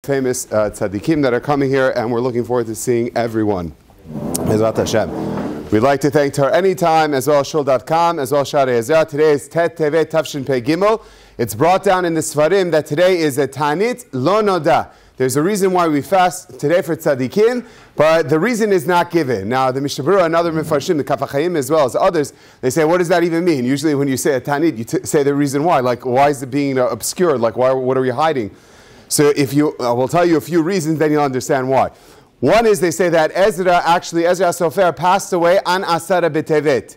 famous tzaddikim that are coming here, and we're looking forward to seeing everyone. Ezra Hashem. We'd like to thank Torah Anytime, as well as shul.com, as well as Shaare Ezra. Today is Tet Tevet Tafshin Pei Gimel. It's brought down in the Sfarim that today is a Tanit Lo Noda. There's a reason why we fast today for tzaddikim, but the reason is not given. Now, the Mishnah Berurah and other Mefarshim, the Kaf HaChaim as well as others, they say, what does that even mean? Usually when you say a Tanit, you say the reason why. Like, why is it being obscured? Like, what are we hiding? So if you, we'll tell you a few reasons, then you'll understand why. One is they say that Ezra Sofer passed away on Asara B'Tevet.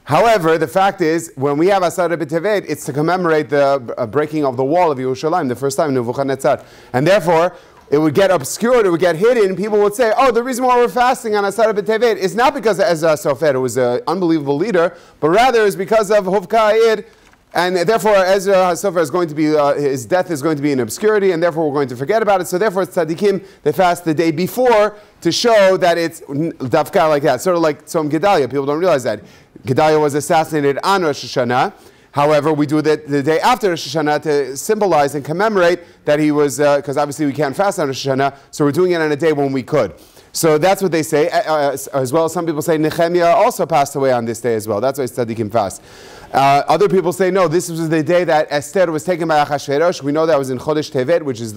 However, the fact is, when we have Asara B'Tevet, it's to commemorate the breaking of the wall of Yerushalayim, the first time in Nebuchadnezzar. And therefore, it would get obscured, it would get hidden. People would say, oh, the reason why we're fasting on Asara B'Tevet is not because of Ezra Sofer, who was an unbelievable leader, but rather is because of Hovka. And therefore, Ezra Sofer is going to be, his death is going to be in obscurity, and therefore we're going to forget about it. So therefore, tzaddikim, they fast the day before to show that it's dafka like that. Sort of like Tzom Gedalia. People don't realize that. Gedalia was assassinated on Rosh Hashanah. However, we do that the day after Rosh Hashanah to symbolize and commemorate that he was, because obviously we can't fast on Rosh Hashanah, so we're doing it on a day when we could. So that's what they say, as well as some people say Nehemiah also passed away on this day as well. That's why tzaddikim fast. Other people say, no, this was the day that Esther was taken by Achashverosh. We know that was in Chodesh Tevet, which is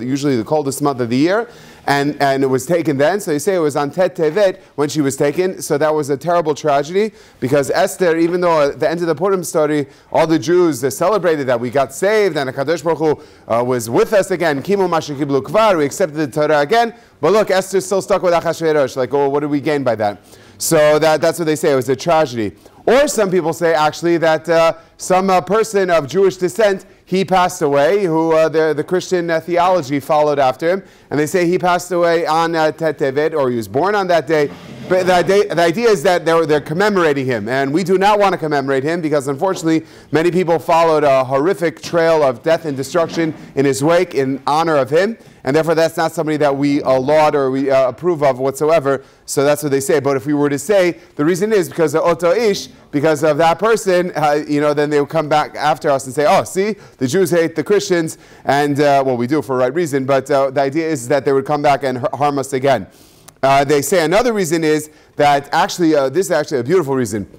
usually the coldest month of the year, and it was taken then. So they say it was on Tet Tevet when she was taken. So that was a terrible tragedy, because Esther, even though at the end of the Purim story, all the Jews celebrated that we got saved, and HaKadosh Baruch Hu was with us again, Kimu Masha Kiblu Kvar, we accepted the Torah again, but look, Esther's still stuck with Achashverosh. Like, oh, what did we gain by that? So that's what they say, it was a tragedy. Or some people say actually that some person of Jewish descent, he passed away, who the Christian theology followed after him, and they say he passed away on Tet Tevet, or he was born on that day. But the idea is that they're commemorating him, and we do not want to commemorate him because unfortunately many people followed a horrific trail of death and destruction in his wake in honor of him, and therefore that's not somebody that we laud or we approve of whatsoever. So that's what they say. But if we were to say the reason is because of Oto Ish, because of that person, then they would come back after us and say, oh, see, the Jews hate the Christians, and well, we do it for the right reason, but the idea is that they would come back and harm us again. They say another reason is that actually, this is actually a beautiful reason.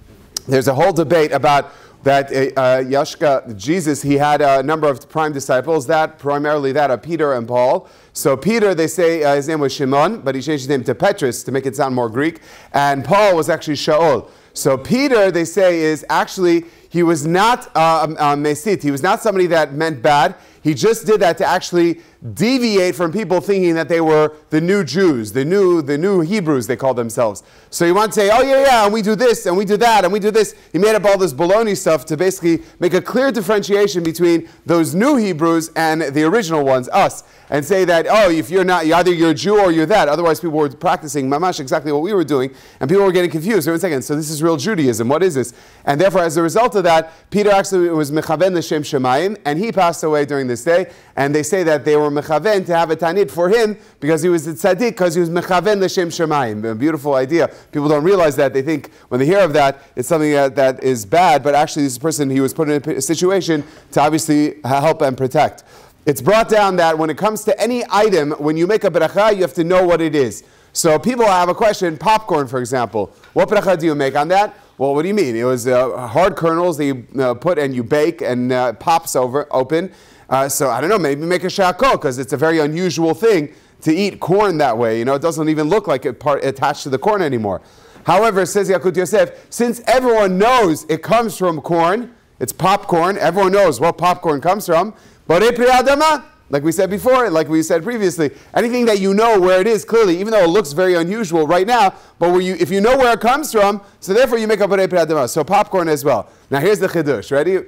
There's a whole debate about that Yashka, Jesus, he had a number of prime disciples, primarily that of Peter and Paul. So Peter, they say his name was Shimon, but he changed his name to Petrus to make it sound more Greek. And Paul was actually Shaul. So Peter, they say, is actually, he was not mesit. He was not somebody that meant bad. He just did that to actually deviate from people thinking that they were the new Jews, the new Hebrews, they call themselves. So you want to say, oh yeah, and we do this, and we do that, and we do this. He made up all this baloney stuff to basically make a clear differentiation between those new Hebrews and the original ones, us, and say that, oh, if you're not, either you're a Jew or you're that. Otherwise, people were practicing mamash exactly what we were doing, and people were getting confused. Wait a second, so this is real Judaism. What is this? And therefore, as a result of that, Peter actually was mechaven l'shem shemayim, and he passed away during this day. And they say that they were mechaven to have a tanit for him because he was a tzaddik, because he was mechaven l'shem shemayim. A beautiful idea. People don't realize that. They think when they hear of that, it's something that is bad. But actually, this person, he was put in a situation to obviously help and protect. It's brought down that when it comes to any item, when you make a beracha, you have to know what it is. So people have a question, popcorn, for example. What beracha do you make on that? Well, what do you mean? It was hard kernels that you put and you bake and pops open. So I don't know, maybe make a shako, because it's a very unusual thing to eat corn that way. You know, it doesn't even look like it attached to the corn anymore. However, says Yakut Yosef, since everyone knows it comes from corn, it's popcorn, everyone knows what popcorn comes from, like we said before, like we said previously, anything that you know where it is clearly, even though it looks very unusual right now, but if you know where it comes from, so therefore you make a borei pri adama. So popcorn as well. Now here's the chidush. Ready?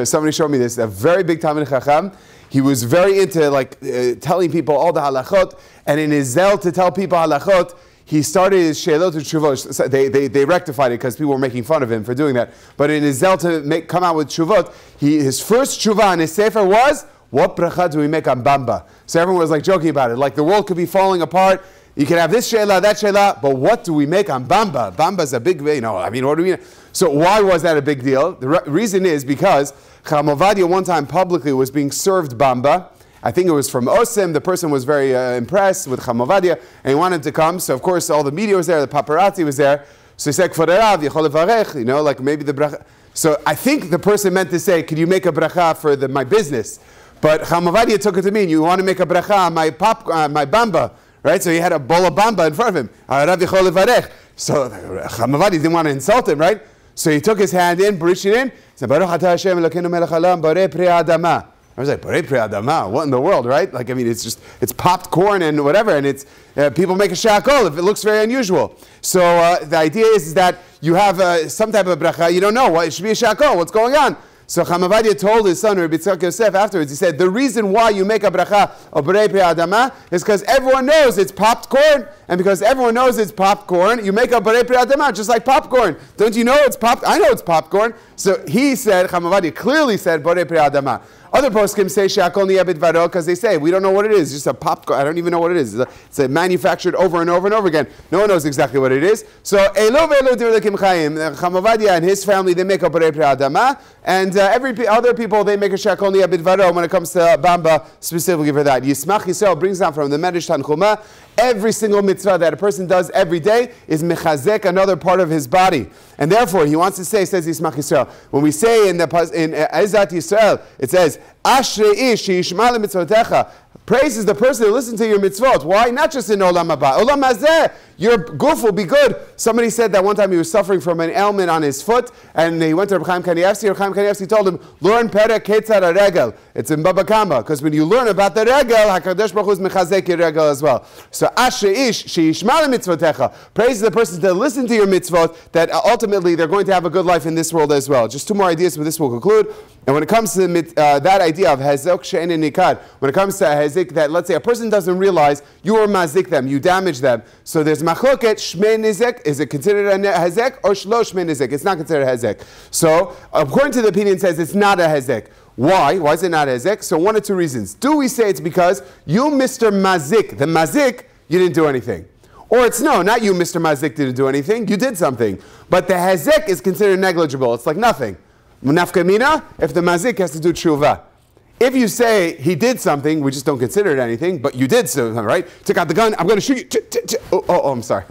Somebody showed me this. A very big Talmid Chacham. He was very into telling people all the halachot, and in his zeal to tell people halachot, he started his sheilot tshuvot. They rectified it because people were making fun of him for doing that. But in his zeal to come out with tshuvot, his first tshuvah in his sefer was, what bracha do we make on Bamba? So everyone was like joking about it. Like the world could be falling apart. You can have this sheila, that sheila, but what do we make on Bamba? Bamba's a big, what do we... So why was that a big deal? The reason is because Ovadia one time publicly was being served Bamba, I think it was from Osim. The person was very impressed with Ovadia, and he wanted to come. So of course all the media was there, the paparazzi was there. So he said, like maybe the bracha. So I think the person meant to say, could you make a bracha for my business? But Ovadia took it to mean, you want to make a bracha on my Bamba, right? So he had a bowl of Bamba in front of him. So Ovadia didn't want to insult him, right? So he took his hand in, breached it in. He said, Baruch atah Hashem Elokeinu melech haolam borei prei adama. I was like, borei prei adama? What in the world, right? Like, I mean, it's popped corn and whatever, and it's people make a shakol if it looks very unusual. So the idea is that you have some type of bracha, you don't know what it should be a shakol. What's going on? So Ovadia told his son Rabbi Tzchak Yosef afterwards. He said, the reason why you make a bracha of borei prei adama is because everyone knows it's popped corn, and because everyone knows it's popcorn, you make a borei prei adama just like popcorn. Don't you know it's popped? I know it's popcorn. So he said, Ovadia clearly said borei prei adama. Other poskim say she'akol niyeh bidvaro because they say we don't know what it is. It's just a popcorn. I don't even know what it is. It's manufactured over and over and over again. No one knows exactly what it is. So elu ve'elu dirlekim chayim. Ovadia and his family, they make a borei prei adama, and other people, they make a she'akol niyeh bidvaro when it comes to Bamba specifically for that. Yismach Yisrael brings down from the Medrash Tanchuma, every single mitzvah that a person does every day is mechazek another part of his body. And therefore, he wants to say, says Yismach Yisrael, when we say in Ezra Yisrael, it says, Ashrei ish she'yishma le'mitzvotecha. Praise is the person who listens to your mitzvot. Why? Not just in Olam Haba. Olam Hazeh, your goof will be good. Somebody said that one time he was suffering from an ailment on his foot, and he went to Reb Chaim Kanievsky. Reb Chaim Kanievsky told him, learn Perek Ketzar HaRegel. It's in Baba Kama, because when you learn about the regel, HaKadosh Baruch Hu is mechazek your regel as well. So Ashrei ish she'yishma le'mitzvotecha. Praise is the person to listen to your mitzvot, that ultimately they're going to have a good life in this world as well. Just two more ideas, but this will conclude. And when it comes to that idea of hezek she'en nikad, when it comes to hezek, that let's say a person doesn't realize you are mazik them, you damage them. So there's machloket shmei nizek. Is it considered a hezek or shlo shmei nizek? It's not considered a hezek. So according to the opinion, it says it's not a hezek. Why? Why is it not a hezek? So one of two reasons. Do we say it's because you, Mr. Mazik, the mazik, you didn't do anything? Or it's no, not you, Mr. Mazik, didn't do anything. You did something. But the hezek is considered negligible. It's like nothing. Nafka mina, if the mazik has to do tshuva. If you say he did something, we just don't consider it anything, but you did something, right? Took out the gun, I'm going to shoot you. Oh, I'm sorry.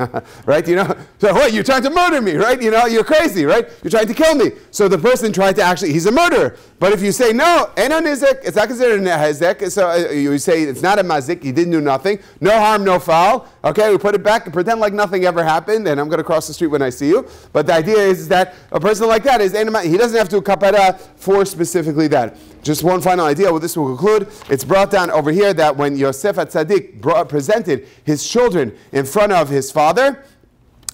Right? You know? So, what, you're trying to murder me, right? You know, you're crazy, right? You're trying to kill me. So the person tried to actually, he's a murderer. But if you say, no, eno nizek, it's not considered a hezek, so you say it's not a mazik, he didn't do nothing, no harm, no foul. Okay, we put it back and pretend like nothing ever happened, and I'm going to cross the street when I see you. But the idea is that a person like that is, he doesn't have to do kapara for specifically that. Just one final idea, with this we'll conclude. It's brought down over here that when Yosef HaTzadik presented his children in front of his father,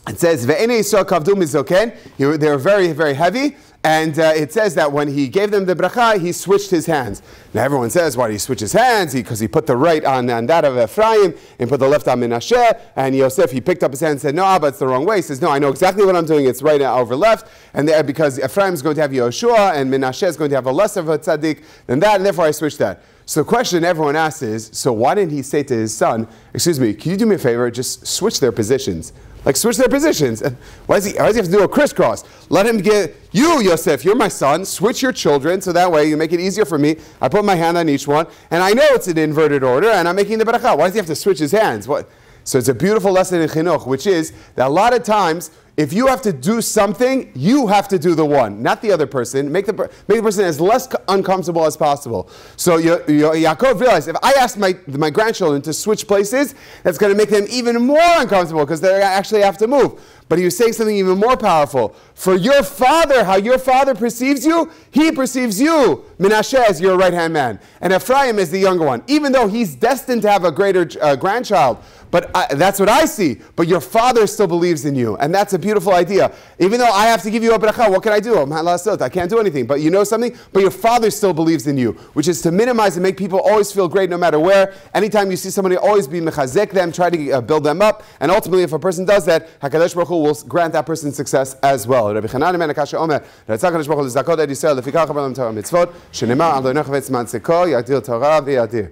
it says, Ve'enei Yisrael kavdu mizoken. They were very, very heavy. And it says that when he gave them the bracha, he switched his hands. Now everyone says, why did he switch his hands? Because he put the right on that of Ephraim and put the left on Menashe. And Yosef, he picked up his hand and said, no, but it's the wrong way. He says, no, I know exactly what I'm doing. It's right over left. And because Ephraim is going to have Yehoshua and Menashe is going to have a less of a tzaddik than that, and therefore I switched that. So the question everyone asks is, so why didn't he say to his son, excuse me, can you do me a favor, just switch their positions? Like, switch their positions. Why does he have to do a crisscross? Let him get, you, Yosef, you're my son, switch your children, so that way you make it easier for me. I put my hand on each one, and I know it's in inverted order, and I'm making the beracha. Why does he have to switch his hands? What? So it's a beautiful lesson in chinuch, which is that a lot of times, if you have to do something, you have to do the one, not the other person. Make the person as less uncomfortable as possible. So Yaakov realized, if I ask my grandchildren to switch places, that's going to make them even more uncomfortable because they actually have to move. But he was saying something even more powerful. For your father, how your father perceives you, he perceives you, Menashe, as your right-hand man, and Ephraim as the younger one, even though he's destined to have a greater grandchild. But that's what I see. But your father still believes in you. And that's a beautiful idea. Even though I have to give you a beracha, what can I do? I can't do anything. But you know something? But your father still believes in you, which is to minimize and make people always feel great no matter where. Anytime you see somebody, always be mechazek them, try to build them up. And ultimately, if a person does that, HaKadosh Baruch Hu will grant that person success as well. Rabbi Chanan ben Akasha Omer, Ratzah HaKadosh Baruch Hu l'zakot et Yisrael, lefikach habar lam Torah mitzvot, shenemar al do'nech v'etzman tzeko, yadir Torah v'yadir.